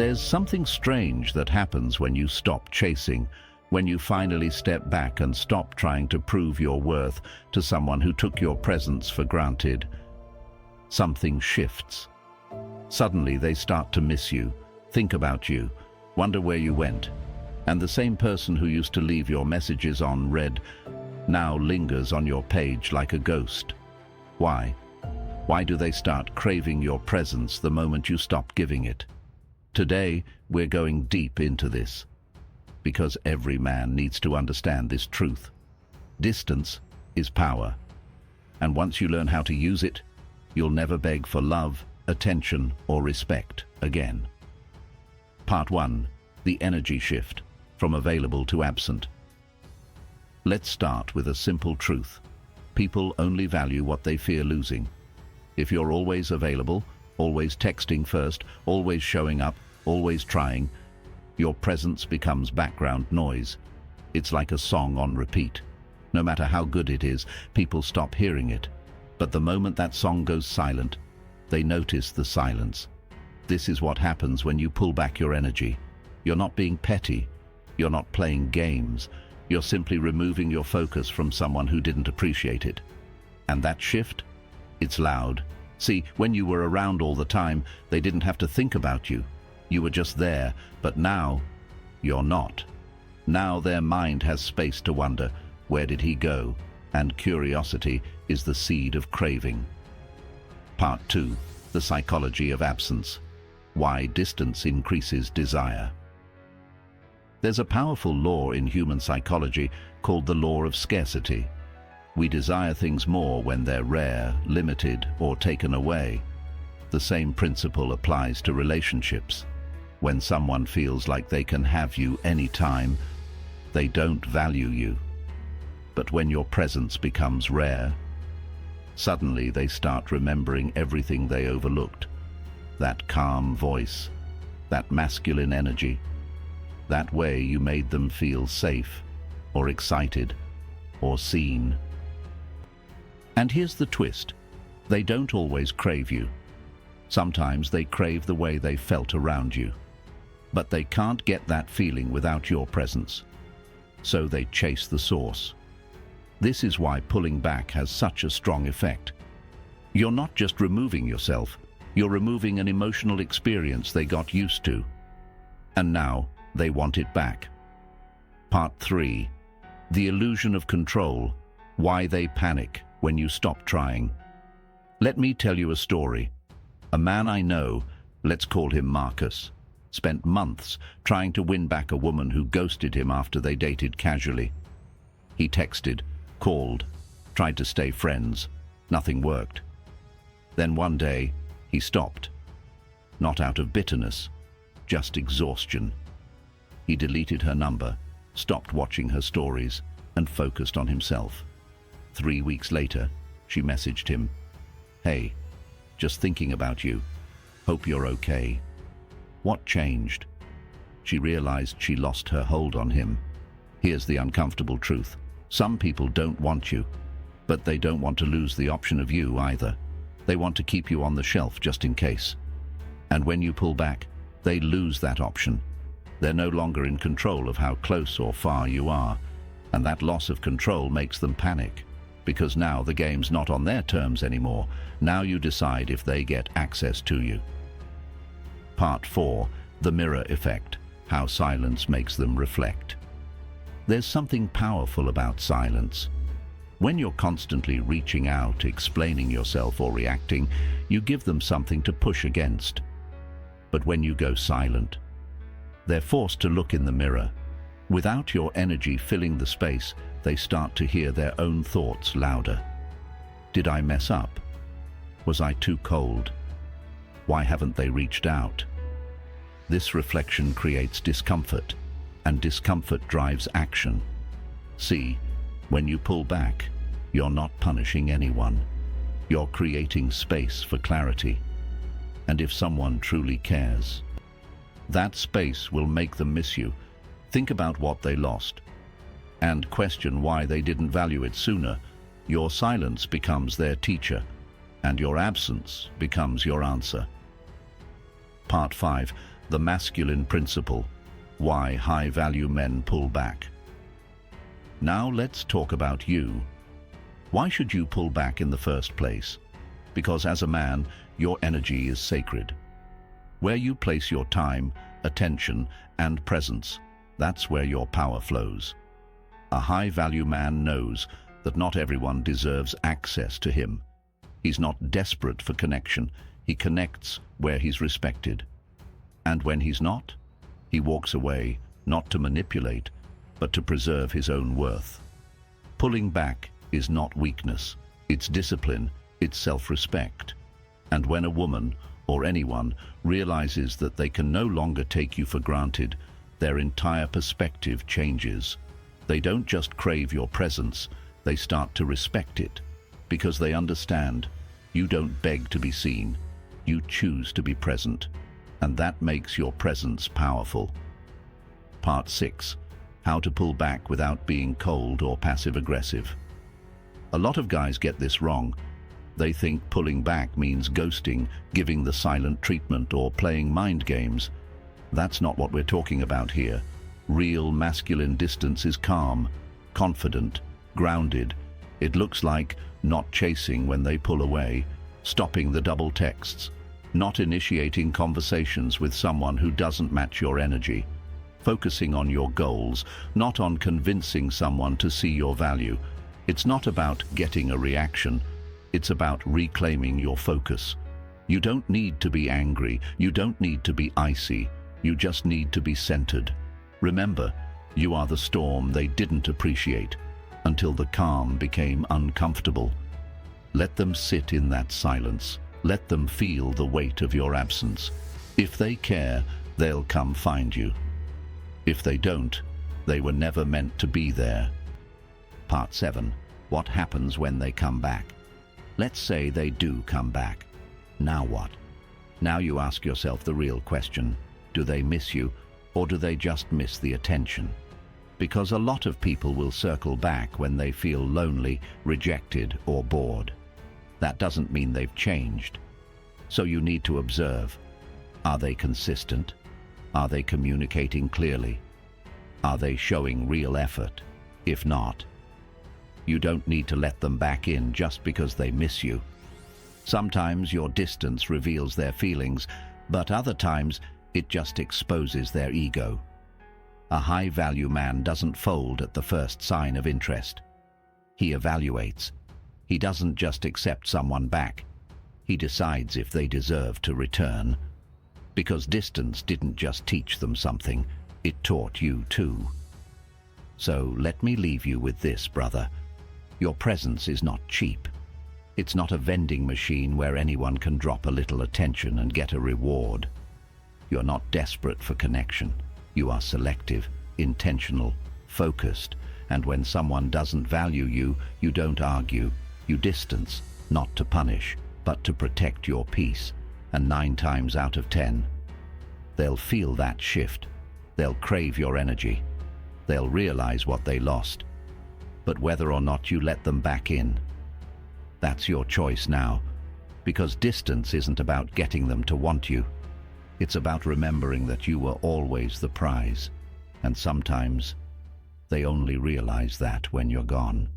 There's something strange that happens when you stop chasing, when you finally step back and stop trying to prove your worth to someone who took your presence for granted. Something shifts. Suddenly they start to miss you, think about you, wonder where you went. And the same person who used to leave your messages on read now lingers on your page like a ghost. Why? Why do they start craving your presence the moment you stop giving it? Today, we're going deep into this, because every man needs to understand this truth. Distance is power, and once you learn how to use it, you'll never beg for love, attention, or respect again. Part 1. The energy shift, from available to absent. Let's start with a simple truth. People only value what they fear losing. If you're always available, always texting first, always showing up, always trying, your presence becomes background noise. It's like a song on repeat. No matter how good it is, people stop hearing it. But the moment that song goes silent, they notice the silence. This is what happens when you pull back your energy. You're not being petty. You're not playing games. You're simply removing your focus from someone who didn't appreciate it. And that shift? It's loud. See, when you were around all the time, they didn't have to think about you. You were just there, but now, you're not. Now their mind has space to wonder, where did he go? And curiosity is the seed of craving. Part 2. The psychology of absence. Why distance increases desire. There's a powerful law in human psychology called the law of scarcity. We desire things more when they're rare, limited, or taken away. The same principle applies to relationships. When someone feels like they can have you anytime, they don't value you. But when your presence becomes rare, suddenly they start remembering everything they overlooked. That calm voice, that masculine energy, that way you made them feel safe, or excited, or seen. And here's the twist. They don't always crave you. Sometimes they crave the way they felt around you. But they can't get that feeling without your presence. So they chase the source. This is why pulling back has such a strong effect. You're not just removing yourself, you're removing an emotional experience they got used to. And now they want it back. Part 3. The illusion of control. Why they panic when you stop trying. Let me tell you a story. A man I know, let's call him Marcus, spent months trying to win back a woman who ghosted him after they dated casually. He texted, called, tried to stay friends. Nothing worked. Then one day, he stopped. Not out of bitterness, just exhaustion. He deleted her number, stopped watching her stories, and focused on himself. 3 weeks later, she messaged him, "Hey, just thinking about you. Hope you're okay." What changed? She realized she lost her hold on him. Here's the uncomfortable truth. Some people don't want you, but they don't want to lose the option of you either. They want to keep you on the shelf just in case. And when you pull back, they lose that option. They're no longer in control of how close or far you are, and that loss of control makes them panic. Because now the game's not on their terms anymore. Now you decide if they get access to you. Part 4. The mirror effect. How silence makes them reflect. There's something powerful about silence. When you're constantly reaching out, explaining yourself or reacting, you give them something to push against. But when you go silent, they're forced to look in the mirror. Without your energy filling the space, they start to hear their own thoughts louder. Did I mess up? Was I too cold? Why haven't they reached out? This reflection creates discomfort, and discomfort drives action. See, when you pull back, you're not punishing anyone. You're creating space for clarity. And if someone truly cares, that space will make them miss you. Think about what they lost, and question why they didn't value it sooner. Your silence becomes their teacher, and your absence becomes your answer. Part 5. The masculine principle, why high-value men pull back. Now let's talk about you. Why should you pull back in the first place? Because as a man, your energy is sacred. Where you place your time, attention, and presence, that's where your power flows. A high-value man knows that not everyone deserves access to him. He's not desperate for connection. He connects where he's respected. And when he's not, he walks away, not to manipulate, but to preserve his own worth. Pulling back is not weakness. It's discipline, it's self-respect. And when a woman, or anyone, realizes that they can no longer take you for granted, their entire perspective changes. They don't just crave your presence, they start to respect it, because they understand you don't beg to be seen, you choose to be present, and that makes your presence powerful. Part 6. How to pull back without being cold or passive-aggressive. A lot of guys get this wrong. They think pulling back means ghosting, giving the silent treatment, or playing mind games. That's not what we're talking about here. Real masculine distance is calm, confident, grounded. It looks like not chasing when they pull away, stopping the double texts, not initiating conversations with someone who doesn't match your energy, focusing on your goals, not on convincing someone to see your value. It's not about getting a reaction, it's about reclaiming your focus. You don't need to be angry, you don't need to be icy, you just need to be centered. Remember, you are the storm they didn't appreciate until the calm became uncomfortable. Let them sit in that silence. Let them feel the weight of your absence. If they care, they'll come find you. If they don't, they were never meant to be there. Part 7. What happens when they come back? Let's say they do come back. Now what? Now you ask yourself the real question. Do they miss you, or do they just miss the attention? Because a lot of people will circle back when they feel lonely, rejected, or bored. That doesn't mean they've changed. So you need to observe. Are they consistent? Are they communicating clearly? Are they showing real effort? If not, you don't need to let them back in just because they miss you. Sometimes your distance reveals their feelings, but other times it just exposes their ego. A high-value man doesn't fold at the first sign of interest. He evaluates. He doesn't just accept someone back. He decides if they deserve to return. Because distance didn't just teach them something, it taught you too. So let me leave you with this, brother. Your presence is not cheap. It's not a vending machine where anyone can drop a little attention and get a reward. You're not desperate for connection. You are selective, intentional, focused, and when someone doesn't value you, you don't argue. You distance, not to punish, but to protect your peace. And 9 times out of 10, they'll feel that shift. They'll crave your energy. They'll realize what they lost. But whether or not you let them back in, that's your choice now. Because distance isn't about getting them to want you. It's about remembering that you were always the prize. And sometimes they only realize that when you're gone.